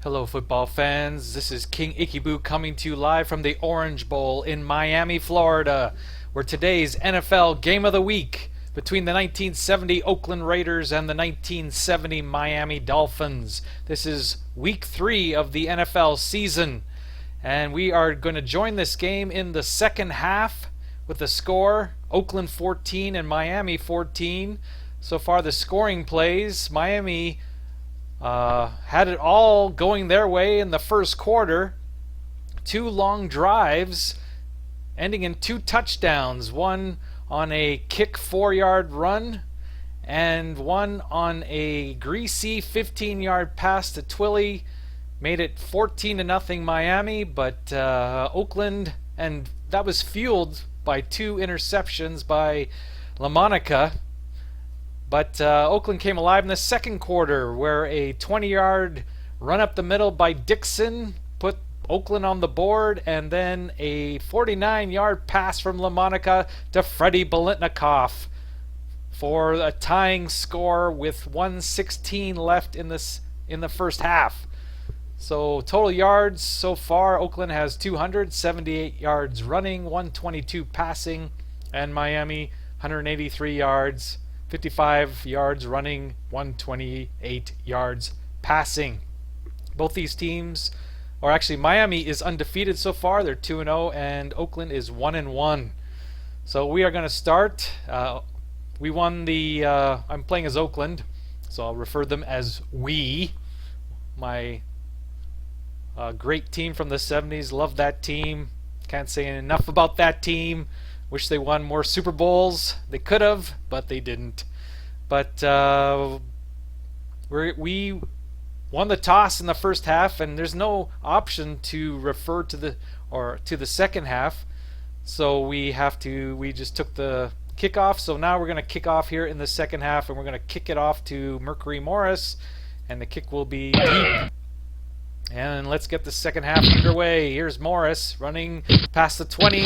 Hello, football fans. This is King Ikibu coming to you live from the Orange Bowl in Miami, Florida, where today's NFL Game of the Week between the 1970 Oakland Raiders and the 1970 Miami Dolphins. This is Week 3 of the NFL season, and we are going to join this game in the second half with the score Oakland 14 and Miami 14. So far, the scoring plays, Miami had it all going their way in the first quarter. Two long drives ending in two touchdowns, one on a kick 4-yard run and one on a greasy 15-yard pass to Twilly. Made it 14-0 Miami, but Oakland, and that was fueled by two interceptions by LaMonica. But Oakland came alive in the second quarter, where a 20-yard run up the middle by Dixon put Oakland on the board, and then a 49-yard pass from LaMonica to Freddie Bolitnikoff for a tying score with 1:16 left in the first half. So total yards so far, Oakland has 278 yards running, 122 passing, and Miami 183 yards. 55 yards running, 128 yards passing. Both these teams, or actually Miami is undefeated so far. They're 2-0 and Oakland is 1-1. So we are going to start. We won the, I'm playing as Oakland, so I'll refer them as we. My great team from the 70s. Love that team. Can't say enough about that team. Wish they won more Super Bowls. They could have, but they didn't. But we won the toss in the first half, and there's no option to refer to the second half. So we just took the kickoff. So now we're going to kick off here in the second half, and we're going to kick it off to Mercury Morris, and the kick will be deep. And let's get the second half underway. Here's Morris running past the 20,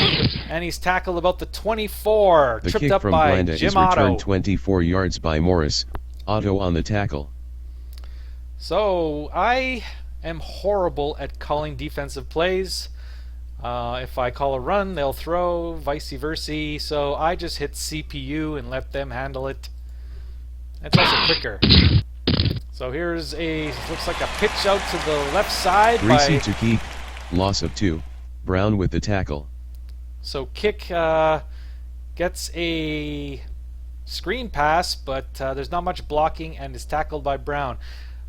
and he's tackled about the 24. The tripped kick up from by Blanda Jim is Otto. returned 24 yards by Morris. Otto on the tackle. So I am horrible at calling defensive plays. If I call a run, they'll throw, vice versa. So I just hit CPU and let them handle it. That's also quicker. So here's looks like a pitch out to the left side Greasy to keep, loss of 2. Brown with the tackle. So Kick gets a screen pass, but there's not much blocking and is tackled by Brown.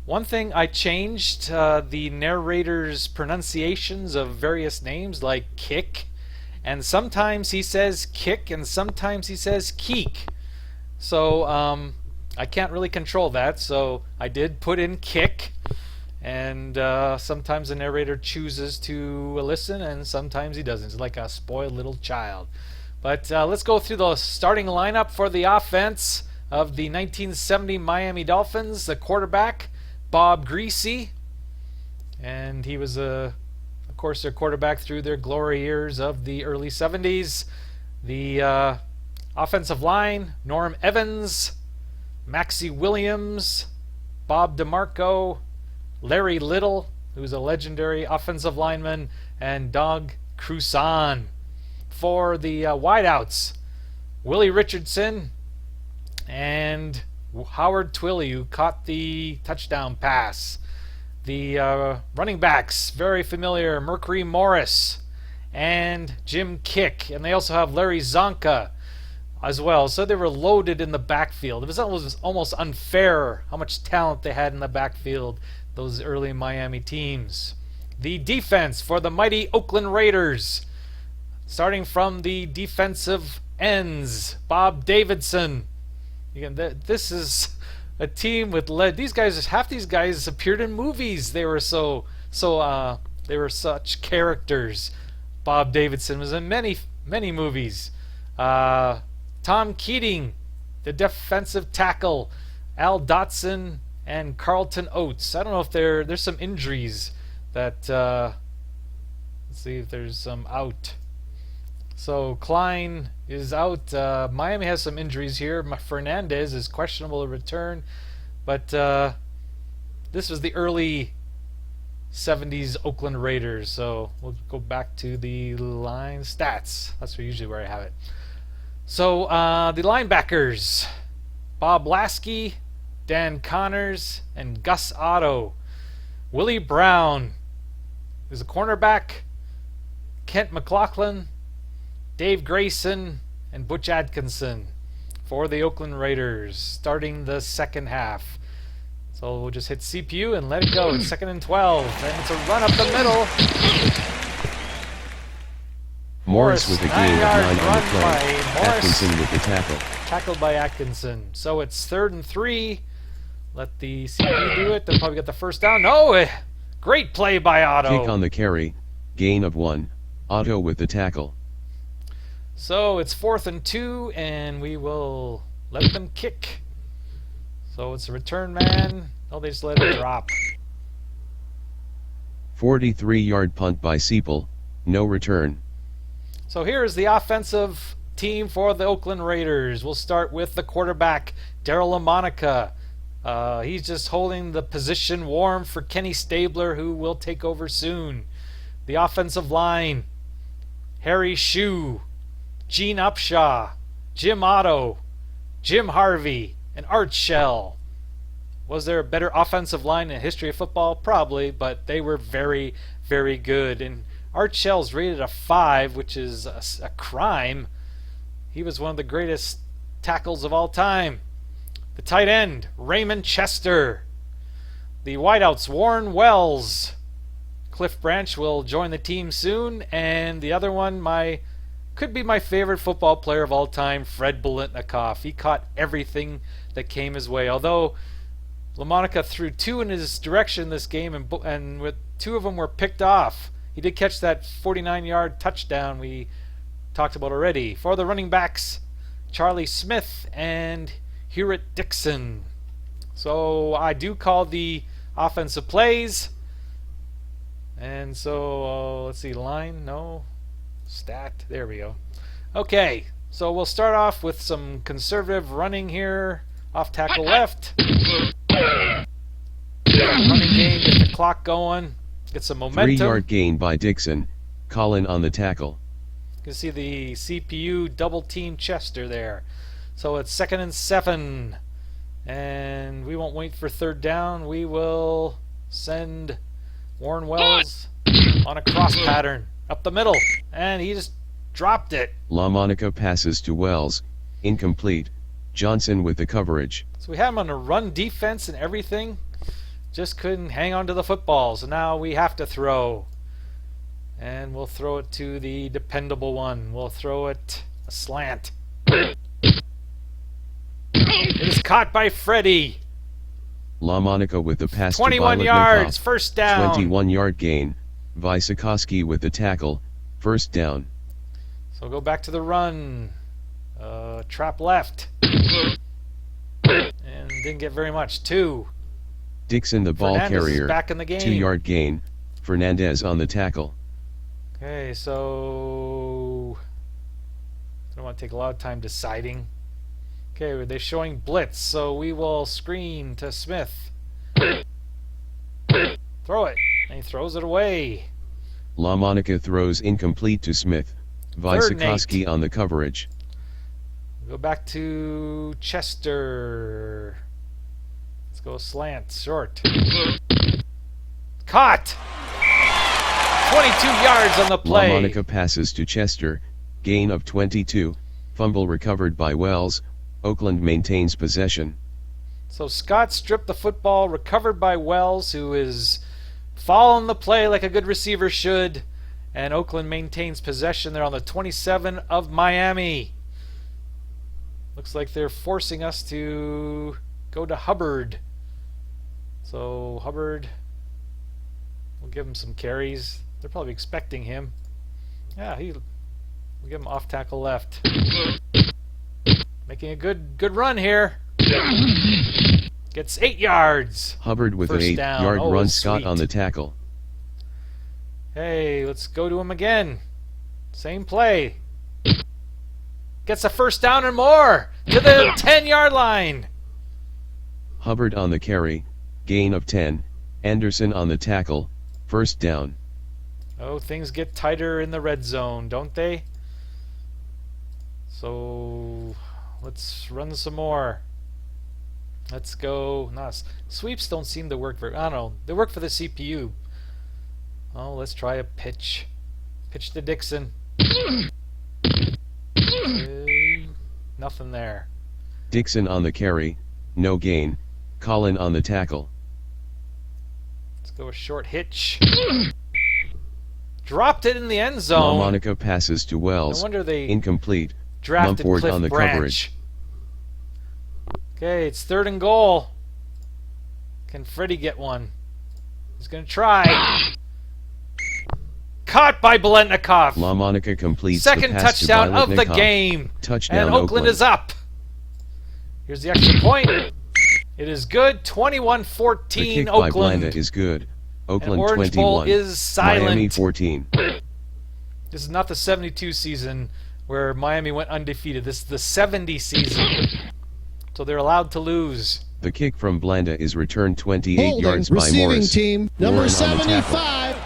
One thing I changed, the narrator's pronunciations of various names like Kick, and sometimes he says Kick and sometimes he says Keek. So I can't really control that, so I did put in Kick, and sometimes the narrator chooses to listen and sometimes he doesn't. It's like a spoiled little child. But let's go through the starting lineup for the offense of the 1970 Miami Dolphins. The quarterback, Bob Greasy, and he was of course their quarterback through their glory years of the early 70s. The offensive line, Norm Evans, Maxie Williams, Bob DeMarco, Larry Little, who's a legendary offensive lineman, and Doug Cruson. For the wideouts, Willie Richardson and Howard Twilly, who caught the touchdown pass. The running backs, very familiar, Mercury Morris and Jim Kick, and they also have Larry Zonka as well. So they were loaded in the backfield. It was almost unfair how much talent they had in the backfield, those early Miami teams. The defense for the mighty Oakland Raiders, starting from the defensive ends, Bob Davidson. Again, this is a team with these guys. Half these guys appeared in movies. They were they were such characters. Bob Davidson was in many movies. Tom Keating, the defensive tackle, Al Dotson, and Carlton Oates. I don't know if there's some injuries that let's see if there's some out. So Klein is out. Miami has some injuries here. Fernandez is questionable to return, but this was the early '70s Oakland Raiders. So we'll go back to the line stats. That's usually where I have it. So the linebackers: Bob Lasky, Dan Connors, and Gus Otto. Willie Brown is a cornerback. Kent McLaughlin, Dave Grayson, and Butch Atkinson for the Oakland Raiders, starting the second half. So we'll just hit CPU and let it go. It's 2nd and 12, and it's a run up the middle. Morris with a gain of 9 on the play. Morris, Atkinson with the tackle. tackled by Atkinson. So it's 3rd and 3. Let the CPU do it. They'll probably get the first down. No! Great play by Otto. Kick on the carry. Gain of 1. Otto with the tackle. So it's 4th and 2, and we will let them kick. So it's a return man. Oh, they just let it drop. 43-yard punt by Seipel. No return. So here's the offensive team for the Oakland Raiders. We'll start with the quarterback, Darryl LaMonica. He's just holding the position warm for Kenny Stabler, who will take over soon. The offensive line: Harry Shue, Gene Upshaw, Jim Otto, Jim Harvey, and Art Shell. Was there a better offensive line in the history of football? Probably, but they were very, very good. And Art Shell's rated a 5, which is a crime. He was one of the greatest tackles of all time. The tight end, Raymond Chester. The wideouts, Warren Wells. Cliff Branch will join the team soon. And the other one, could be my favorite football player of all time, Fred Biletnikoff. He caught everything that came his way. Although LaMonica threw 2 in his direction this game, and with 2 of them were picked off. He did catch that 49-yard touchdown we talked about already. For the running backs, Charlie Smith and Hewitt Dixon. So I do call the offensive plays. And so, let's see, line, no, stat, there we go. Okay, so we'll start off with some conservative running here. Off tackle left. Running game, get the clock going, get some momentum. 3-yard gain by Dixon. Colin on the tackle. You can see the CPU double team Chester there. So it's 2nd and 7. And we won't wait for 3rd down. We will send Warren Wells on a cross pattern up the middle. And he just dropped it. LaMonica passes to Wells. Incomplete. Johnson with the coverage. So we had him on a run defense and everything. Just couldn't hang on to the football. So now we have to throw. And we'll throw it to the dependable one. We'll throw it a slant. It is caught by Freddie. LaMonica with the pass 21 to yards, first down. 21-yard gain. Vysokoski with the tackle. First down. So go back to the run. Trap left. And didn't get very much. 2. Dixon the ball Fernandez carrier. is back in the game. 2-yard gain. Fernandez on the tackle. Okay, so I don't want to take a lot of time deciding. Okay, they're showing blitz, so we will screen to Smith. Throw it, and he throws it away. LaMonica throws incomplete to Smith. Vysokoski on the coverage. Go back to Chester. Let's go slant, short. Caught! 22 yards on the play. LaMonica passes to Chester. Gain of 22. Fumble recovered by Wells. Oakland maintains possession. So Scott stripped the football, recovered by Wells, who is following the play like a good receiver should. And Oakland maintains possession. They're on the 27 of Miami. Looks like they're forcing us to go to Hubbard. So Hubbard, we'll give him some carries. They're probably expecting him. Yeah, we'll give him off tackle left. Making a good run here. Gets 8 yards. Hubbard with First an 8-yard down. run. Oh, Scott sweet. on the tackle. Hey, let's go to him again. Same play. Gets a first down and more to the 10-yard line. Hubbard on the carry. Gain of 10. Anderson on the tackle. First down. Oh, things get tighter in the red zone, don't they? So let's run some more. Let's go. No, sweeps don't seem to work very. I don't know. They work for the CPU. Oh, let's try a pitch. Pitch to Dixon. Nothing there. Dixon on the carry, no gain. Colin on the tackle. Let's go a short hitch. Dropped it in the end zone. Monica passes to Wells. No wonder they incomplete. drafted Mumford Cliff on the Branch. coverage. Okay, it's 3rd and goal. Can Freddie get one? He's going to try. Caught by Biletnikoff. LaMonica completes Second the pass touchdown to of the Biletnikoff. game. Touchdown And Oakland is up. Here's the extra point. It is good. 21-14 The kick by Oakland. Blanda is good. And Oakland Orange Bowl 21. is silent. Miami 14. This is not the 72 season where Miami went undefeated. This is the 70 season. So they're allowed to lose. The kick from Blanda is returned 28 Holding, yards by receiving Morris. team, number Warren on the tackle. 75.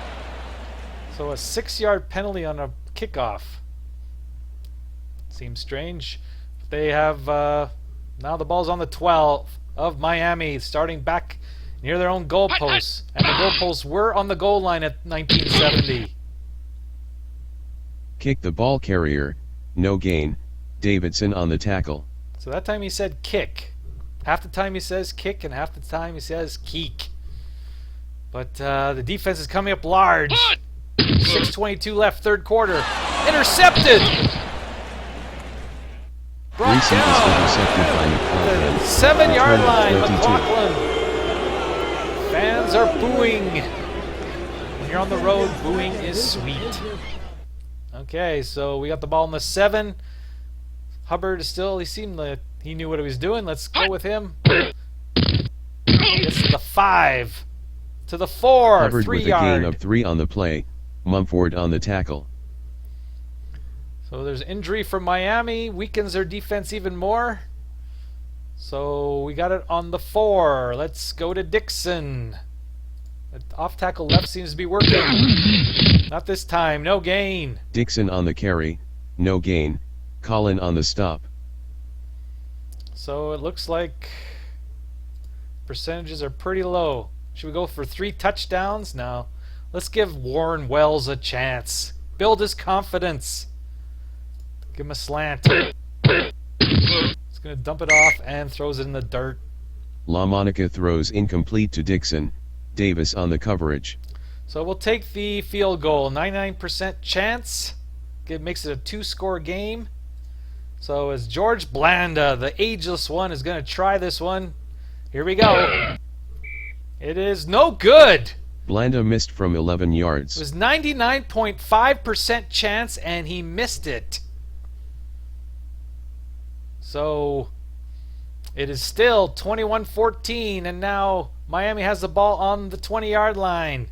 So a 6-yard penalty on a kickoff. Seems strange. They have now the ball's on the 12 of Miami, starting back near their own goalposts. And the goalposts were on the goal line at 1970. Kick the ball carrier, no gain. Davidson on the tackle. So that time he said kick. Half the time he says kick, and half the time he says keek. But the defense is coming up large. 6:22 left, 3rd quarter. Intercepted! Brought Receipt is down intercepted by the McLaughlin. 7-yard Return line. 22. McLaughlin. Fans are booing. When you're on the road, booing is sweet. Okay, so we got the ball in the 7. Hubbard is still, he seemed like he knew what he was doing. Let's go with him. It's to the 5. To the 4. Hubbard 3 with yard. a gain of 3 on the play. Mumford on the tackle. So there's injury from Miami. Weakens their defense even more. So we got it on the 4. Let's go to Dixon. The off tackle left seems to be working. Not this time. No gain. Dixon on the carry, no gain. Colin on the stop. So it looks like percentages are pretty low. Should we go for 3 touchdowns? No. Let's give Warren Wells a chance. Build his confidence. Give him a slant. He's going to dump it off and throws it in the dirt. LaMonica throws incomplete to Dixon. Davis on the coverage. So we'll take the field goal. 99% chance. It makes it a 2-score game. So as George Blanda, the ageless one, is going to try this one. Here we go. It is no good. Blanda missed from 11 yards. It was 99.5% chance, and he missed it. So it is still 21-14, and now Miami has the ball on the 20-yard line.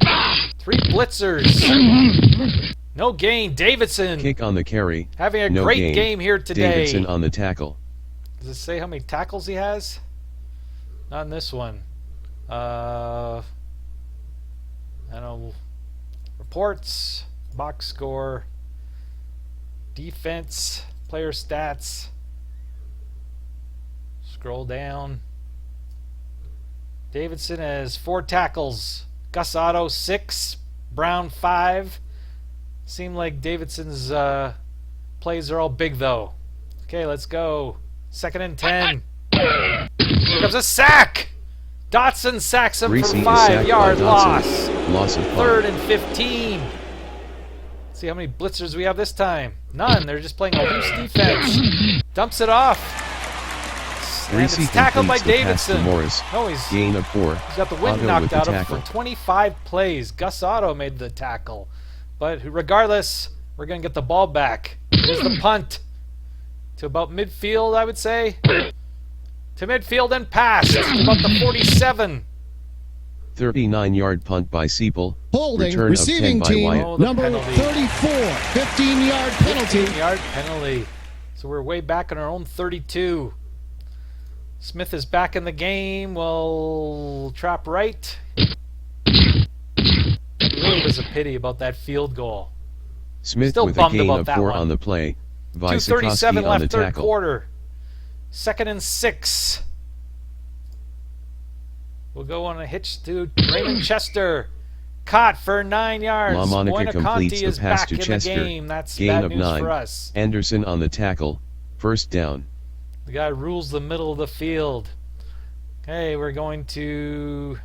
3 blitzers. No gain. Davidson Kick on the carry. having a no great gain. game here today. Davidson on the tackle. Does it say how many tackles he has? Not in this one. I don't know. Reports, box score, defense, player stats. Scroll down. Davidson has 4 tackles. Gus Otto 6. Brown 5. Seem like Davidson's plays are all big though. Okay, let's go. 2nd and 10. Here comes a sack. Dotson sacks him Reese for is 5-yard sacked by Dotson. loss. Loss of 3rd and 15. See how many blitzers we have this time. None. They're just playing a loose defense. Dumps it off. And Reese it's tackled by completes the pass to Davidson. Morris. No, he's Gain of 4. got the wind Otto knocked with the out of him tackle. for 25 plays. Gus Otto made the tackle. But regardless, we're going to get the ball back. Here's the punt. To about midfield, I would say. To midfield and pass. To about the 47. 39-yard punt by Seipel. Holding, Return receiving of 10 by team, Wyatt. Oh, the number penalty. 34. 15-yard penalty. 15-yard penalty. So we're way back on our own 32. Smith is back in the game. Well, trap right. is a pity about that field goal. Smith Still with a bummed gain about of that 4 one. on the play. 2:37 Vysokovsky on the left, third tackle. quarter. 2nd and 6. We'll go on a hitch to Raymond Chester. Caught for 9 yards. LaMonica completes Buonaconti the is pass back to in Chester. the game. That's Gain bad of news 9. for us. Anderson on the tackle. First down. The guy rules the middle of the field. Okay, we're going to...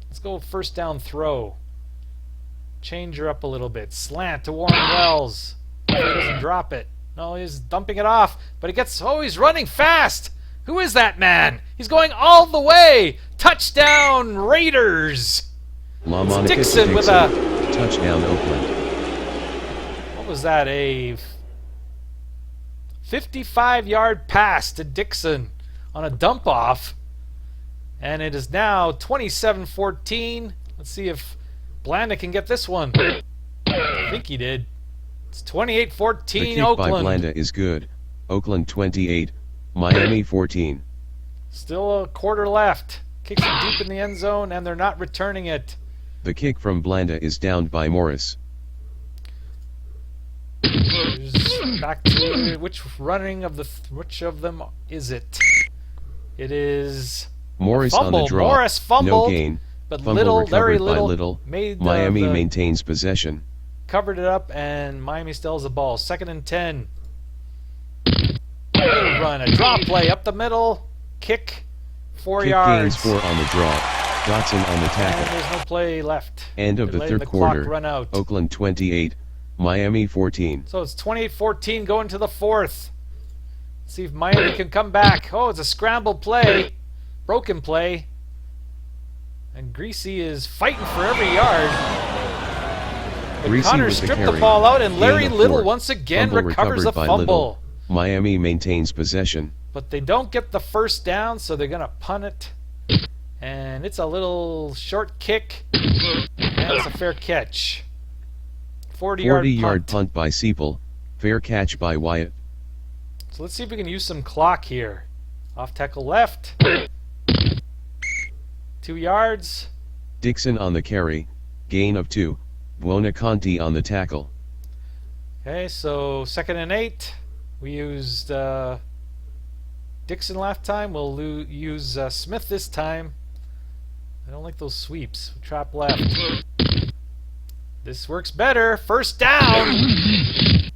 Let's go first down throw. Change her up a little bit. Slant to Warren Wells. He doesn't drop it. No, he's dumping it off. But he gets... Oh, he's running fast! Who is that man? He's going all the way! Touchdown, Raiders! LaMonica to Dixon with a... touchdown Oakland. What was that? A 55-yard pass to Dixon on a dump-off. And it is now 27-14. Let's see if Blanda can get this one. I think he did. It's 28-14 The kick Oakland. by Blanda is good. Oakland 28, Miami 14. Still a quarter left. Kicks it deep in the end zone, and they're not returning it. The kick from Blanda is downed by Morris. Back to which running of the which of them is it? It is Morris fumble. on the draw. Morris fumbled, no gain. but Fumble Little, recovered Larry by Little, Little. made Miami the maintains possession. covered it up, and Miami still has the ball. 2nd and 10. Run a draw play up the middle. Kick 4 Kick yards. gains 4 on the draw. Dotson on the And tackle. there's no play left. End of They're the letting third the clock quarter. run out. Oakland 28, Miami 14. So it's 28-14 going to the 4th. See if Miami can come back. Oh, it's a scrambled play. Broken play. And Greasy is fighting for every yard. But Greasy Connor with the stripped the carry. ball out, and Larry Gain of Little 4. once again Fumble recovers a recovered by fumble. Little. Miami maintains possession. But they don't get the first down, so they're going to punt it. And it's a little short kick. And it's a fair catch. 40-yard 40-yard punt by Seipel. Fair catch by Wyatt. So let's see if we can use some clock here. Off tackle left. 2 yards. Dixon on the carry. Gain of 2. Buonaconti on the tackle. Okay, so 2nd and 8. We used Dixon last time. We'll use Smith this time. I don't like those sweeps. Trap left. This works better. First down.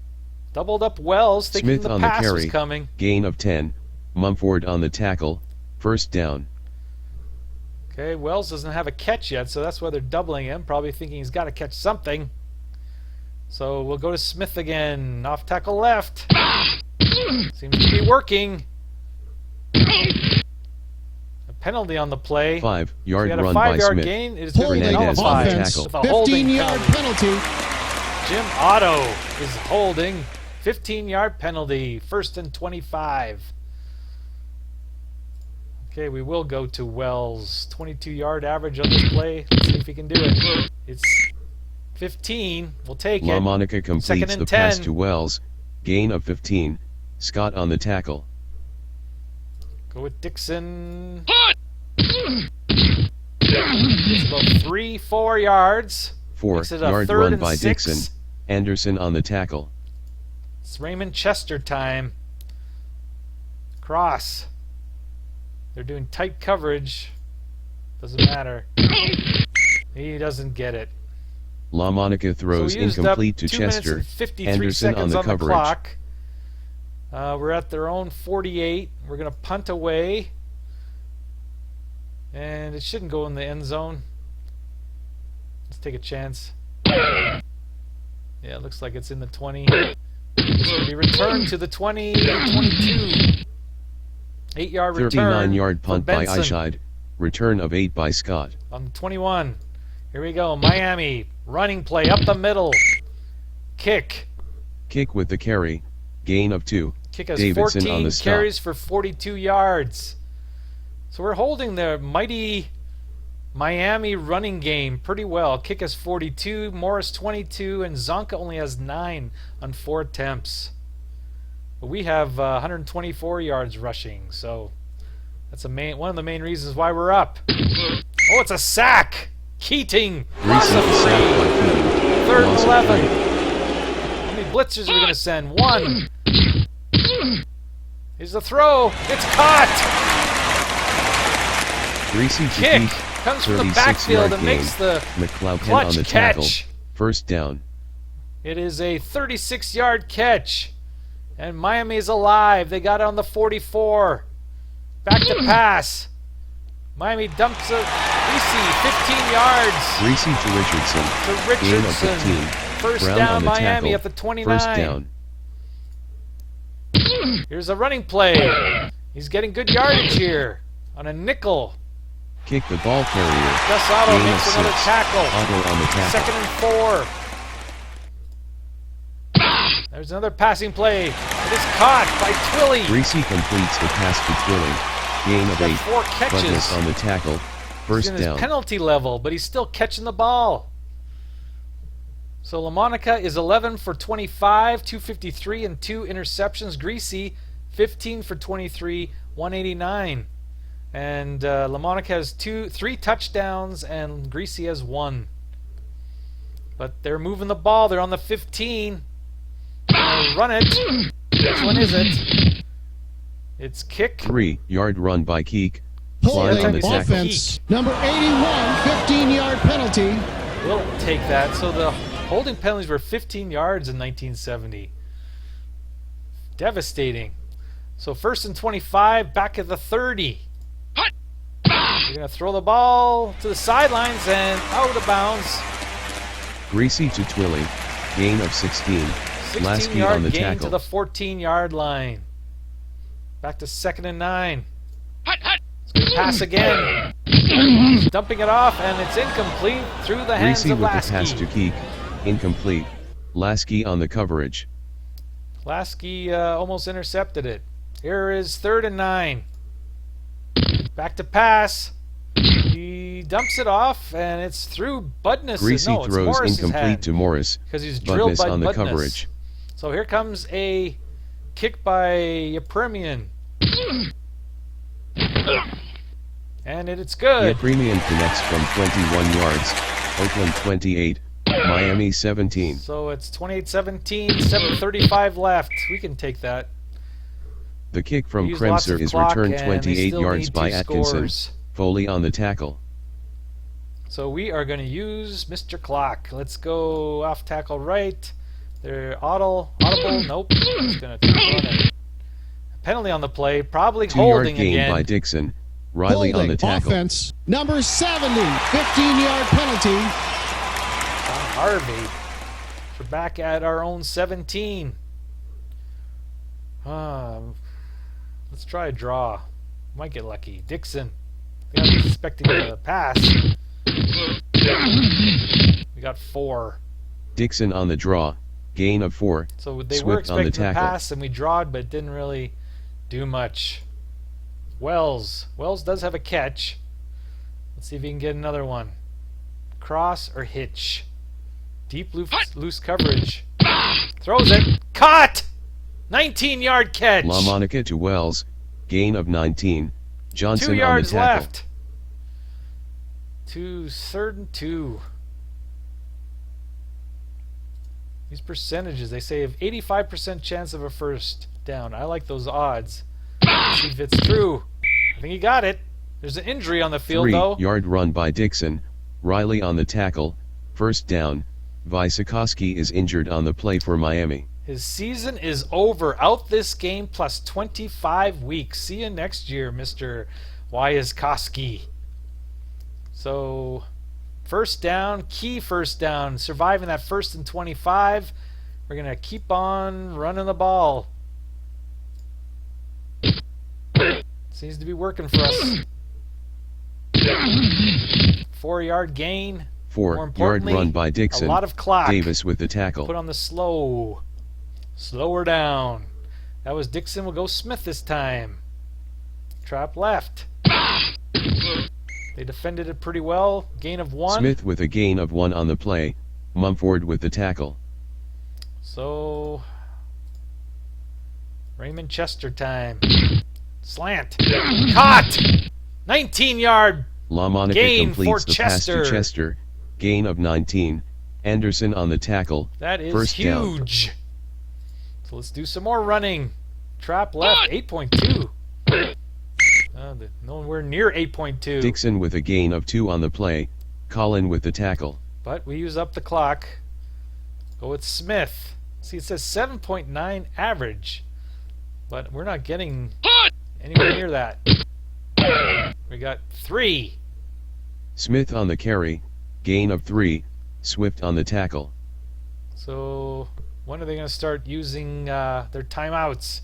Doubled up Wells, thinking Smith the on the pass was carry. coming. Gain of 10. Mumford on the tackle. First down. Okay, Wells doesn't have a catch yet, so that's why they're doubling him. Probably thinking he's got to catch something. So we'll go to Smith again. Off tackle left. Seems to be working. A penalty on the play. 5-yard So he had a run by 5-yard Smith. gain. It is going to be Fernandez on the nullified tackle. with a holding 15-yard penalty. penalty. Jim Otto is holding. 15-yard penalty. 1st and 25. Okay, we will go to Wells. 22-yard average on this play. Let's see if he can do it. It's 15. We'll take it. LaMonica 2nd completes and the pass 10. to Wells. Gain of 15. Scott on the tackle. Go with Dixon. It's about 3-4 yards. Makes it a 4-yard 3rd run and by 6. Dixon. Anderson on the tackle. It's Raymond Chester time. Cross. They're doing tight coverage. Doesn't matter. He doesn't get it. LaMonica throws So we used incomplete up to 2 minutes Chester. and 53 Anderson on seconds the on the coverage. clock. We're at their own 48. We're going to punt away. And it shouldn't go in the end zone. Let's take a chance. Yeah, it looks like it's in the 20. It's going to be returned to the 20, 22. 8-yard return. 39-yard for punt by Benson. Ishide. Return of 8 by Scott. On 21. Here we go. Miami. Running play up the middle. Kick. Kick with the carry. Gain of 2. Kick has Davidson 14 on the stop. carries for 42 yards. So we're holding the mighty Miami running game pretty well. Kick has 42, Morris 22, and Zonka only has 9 on 4 attempts. But we have 124 yards rushing, so that's one of the main reasons why we're up. Oh, it's a sack! Keating. Greasy Loss of is sacked by 3. Keating. Third and Loss of 11. 3. How many blitzers are we going to send? 1. Here's the throw. It's caught. Greasy to Kick. Keek. Comes from the 36-yard backfield and gain. makes the McLeod clutch on the catch. tackle. First down. It is a 36-yard catch. And Miami's alive. They got it on the 44. Back to pass. Miami dumps a Greasy, 15 yards. Greasy to Richardson. To Gain of Richardson. 15. First Brown down on the Miami tackle. at the 29. First down. Here's a running play. He's getting good yardage here on a nickel. Kick the ball carrier. Gus Otto Gain of makes another 6. tackle. Otto on the tackle. 2nd and 4. There's another passing play. It is caught by Twilly. Greasy completes the pass to Twilly. Gain of Got 8. 4 catches. Budness on the tackle. He's First in his down. penalty level, but he's still catching the ball. So LaMonica is 11 for 25, 253, and 2 interceptions. Greasy, 15 for 23, 189. And LaMonica has 3 touchdowns, and Greasy has 1. But they're moving the ball. They're on the 15. Run it. Which one is it? It's kick. 3-yard run by Keek. Fly on the Holding tackle. offense. Number 81, 15-yard penalty. We'll take that. So the holding penalties were 15 yards in 1970. Devastating. So 1st and 25, back at the 30. You're going to throw the ball to the sidelines and out of bounds. Greasy to Twilly. Gain of 16. Lasky on 16-yard the gain tackle. to the 14-yard line. Back to 2nd and 9. It's going to pass again. He's dumping it off, and it's incomplete through the hands Greasy of with the pass Lasky. to Keek. Incomplete. Lasky on the coverage. Lasky almost intercepted it. Here is 3rd and 9. Back to pass. He dumps it off, and it's through Budness. Greasy No, it's throws Morris's incomplete hand, to Morris. because he's drilled Budness by on the Budness. coverage. So here comes a kick by Yepremian. And it's good. Premium connects from 21 yards. Oakland 28. Miami 17. So it's 28-17, 7:35 left. We can take that. The kick from Use lots Kremser of is clock, returned and they 28 still yards need by 2 Atkinson. scores. Foley on the tackle. So we are going to use Mr. Clock. Let's go off tackle right. They're audible. Nope. Just going to run it. Penalty on the play. Probably 2-yard holding gain again. by Dixon. Riley on the Holding tackle. offense. Number 70, 15-yard penalty. On Harvey. We're back at our own 17. Let's try a draw. Might get lucky. Dixon. I think I'm expecting the pass. We got 4. Dixon on the draw. Gain of 4. So they Swift were on the expecting the tackle. pass, and we drawed, but it didn't really do much. Wells. Wells does have a catch. Let's see if he can get another one. Cross or hitch. Deep loose coverage. Throws it. Caught! 19-yard catch. LaMonica to Wells. Gain of 19. 2 Johnson on the yards tackle. left. To 3rd and 2. These percentages, they say have 85% chance of a first down. I like those odds. Let's see if it's true. I think he got it. There's an injury on the field, though. 3-yard run by Dixon. Riley on the tackle. First down. Vysokoski is injured on the play for Miami. His season is over. Out this game plus 25 weeks. See you next year, Mr. Wyazkowski. So, first down, key first down. Surviving that 1st and 25. We're going to keep on running the ball. Seems to be working for us. 4-yard gain. More 4-yard importantly, run by Dixon. a lot of clock. Davis with the tackle. Put on the slower down. That was Dixon. Will go Smith this time. Trap left. They defended it pretty well. Gain of 1. Smith with a gain of 1 on the play. Mumford with the tackle. So Raymond Chester time. Slant. Caught. 19-yard LaMonica Gain completes for the pass to Chester. Chester. Gain of 19. Anderson on the tackle. That is First down. huge. So let's do some more running. Trap left, 8.2. Nowhere near 8.2. Dixon with a gain of 2 on the play. Colin with the tackle. But we use up the clock. Go with Smith. See, it says 7.9 average. But we're not getting anywhere near that. We got 3. Smith on the carry. Gain of 3. Swift on the tackle. So when are they going to start using their timeouts?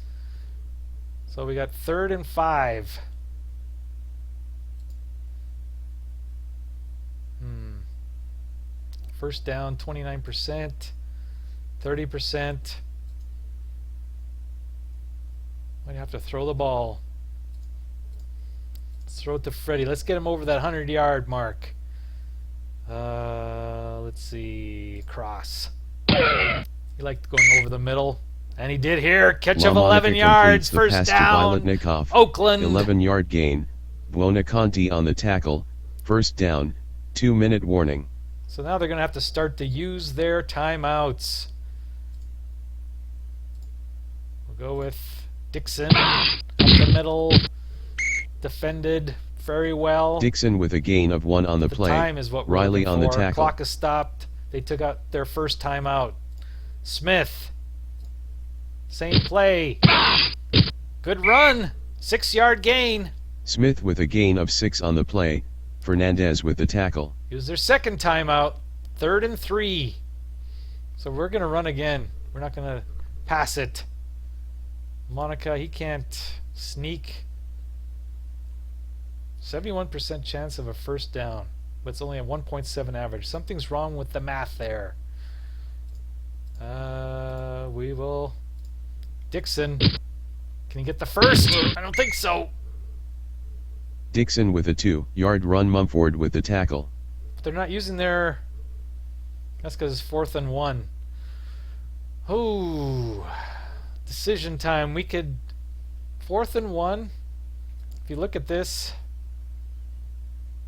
So we got 3rd and 5. First down, 29%, 30%. Might have to throw the ball. Let's throw it to Freddie. Let's get him over that 100-yard mark. Let's see. Cross. He liked going over the middle. And he did here. Catch of 11 yards. First down. Oakland. 11-yard gain. Buonaconti on the tackle. First down. 2-minute warning. So now they're going to have to start to use their timeouts. We'll go with Dixon up the middle. Defended very well. Dixon with a gain of 1 on the play. Time is what we're Riley looking on the for. tackle. Clock is stopped. They took out their first timeout. Smith. Same play. Good run. 6-yard gain. Smith with a gain of 6 on the play. Fernandez with the tackle. Use their second timeout. 3rd and 3. So we're going to run again. We're not going to pass it. Monica, he can't sneak. 71% chance of a first down, but it's only a 1.7 average. Something's wrong with the math there. We will. Dixon. Can he get the first? I don't think so. Dixon with a 2-yard run. Mumford with the tackle. But they're not using their. That's because it's 4th and 1. Oh, decision time. We could 4th and 1. If you look at this,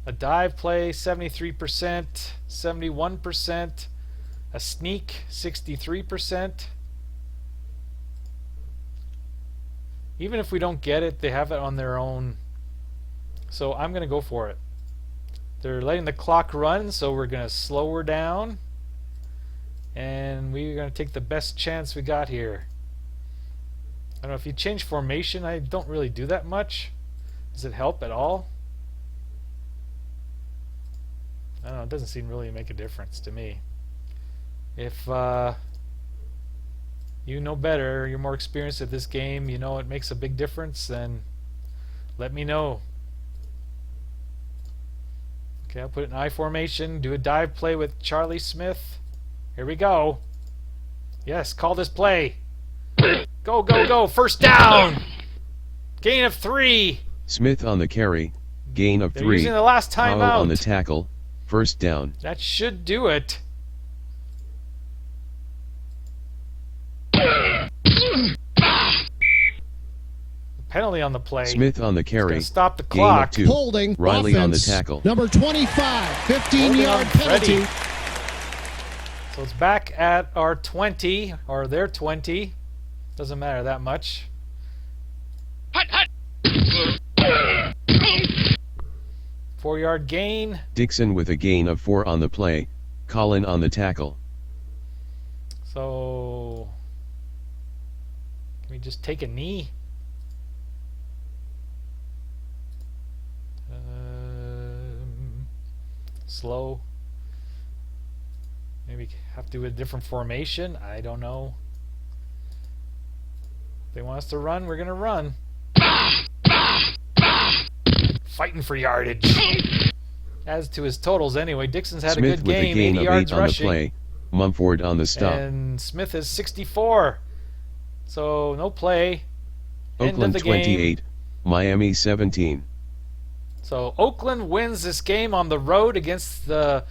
a dive play 73%, 71%, a sneak 63%. Even if we don't get it, they have it on their own. So I'm going to go for it. They're letting the clock run, so we're going to slow her down. And we're going to take the best chance we got here. I don't know, if you change formation, I don't really do that much. Does it help at all? I don't know, it doesn't seem really to make a difference to me. If you know better, you're more experienced at this game, you know it makes a big difference, then let me know. Okay, I'll put it in I formation, do a dive play with Charlie Smith. Here we go. Yes, call this play. Go, go, go. First down. Gain of 3. Smith on the carry. Gain of 3. They're using the last Powell timeout. on the tackle. First down. That should do it. Penalty on the play. Smith on the carry. Stop the Gain of clock. 2. Holding. Riley offense. on the tackle. Number 25. 15-yard penalty. So it's back at our 20, or their 20. Doesn't matter that much. 4-yard gain. Dixon with a gain of 4 on the play. Colin on the tackle. So can we just take a knee? Slow. Maybe have to do a different formation. I don't know. If they want us to run, we're gonna run. Fighting for yardage. As to his totals anyway, Dixon's had Smith a good game, with a gain 80 of yards 8 on rushing. the play. Mumford on the stop. And Smith is 64. So no play. End Oakland of the game. 28. Miami 17. So Oakland wins this game on the road against the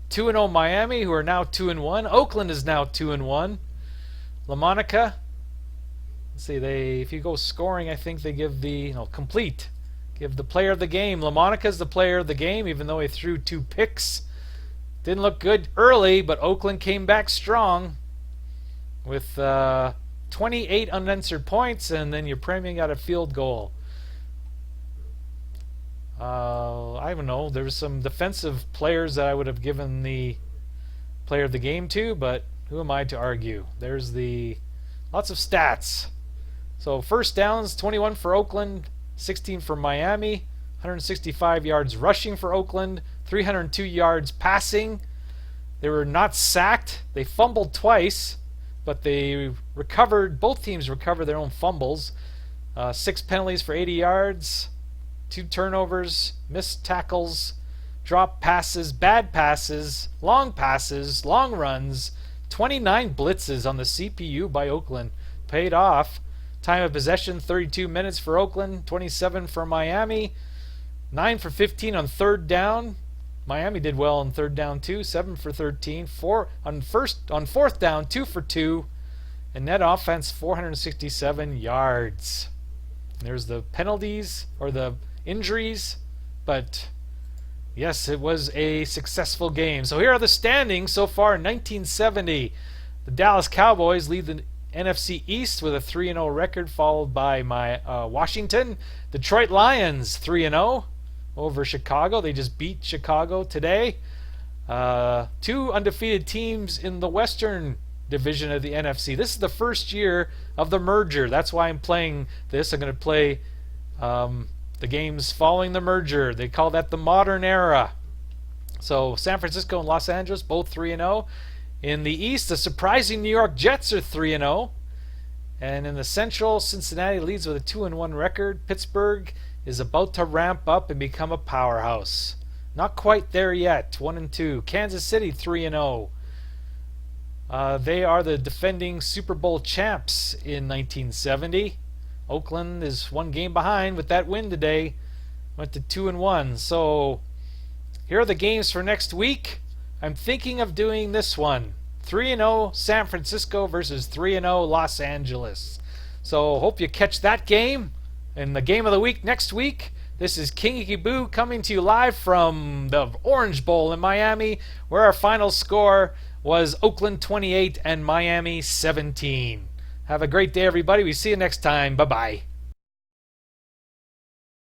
2-0 Miami, who are now 2-1. Oakland is now 2-1. LaMonica. Let's see, if you go scoring, I think they give the complete. give the player of the game. LaMonica's the player of the game, even though he threw 2 picks. Didn't look good early, but Oakland came back strong with 28 unanswered points, and then your Premium got a field goal. I don't know. There's some defensive players that I would have given the player of the game to, but who am I to argue? There's the lots of stats. So first downs, 21 for Oakland, 16 for Miami, 165 yards rushing for Oakland, 302 yards passing. They were not sacked. They fumbled twice, but they recovered. Both teams recovered their own fumbles. 6 penalties for 80 yards. 2 turnovers, missed tackles, drop passes, bad passes, long runs, 29 blitzes on the CPU by Oakland. Paid off. Time of possession, 32 minutes for Oakland, 27 for Miami, 9 for 15 on third down. Miami did well on third down too, 7 for 13, 4 on fourth down, 2 for 2, and net offense 467 yards. And there's the penalties or the injuries, but yes, it was a successful game. So here are the standings so far in 1970. The Dallas Cowboys lead the NFC East with a 3-0 record, followed by Washington. Detroit Lions 3-0 over Chicago. They just beat Chicago today. 2 undefeated teams in the Western division of the NFC. This is the first year of the merger. That's why I'm playing this. I'm going to play the games following the merger. They call that the modern era. So San Francisco and Los Angeles both 3-0. In the East, the surprising New York Jets are 3-0. And in the Central, Cincinnati leads with a 2-1 record. Pittsburgh is about to ramp up and become a powerhouse. Not quite there yet, 1-2. Kansas City 3-0. They are the defending Super Bowl champs in 1970. Oakland is 1 game behind with that win today. Went to 2-1. So here are the games for next week. I'm thinking of doing this one. 3-0 San Francisco versus 3-0 Los Angeles. So hope you catch that game. And the game of the week next week. This is Kingy Boo coming to you live from the Orange Bowl in Miami, where our final score was Oakland 28 and Miami 17. Have a great day, everybody. We see you next time. Bye-bye.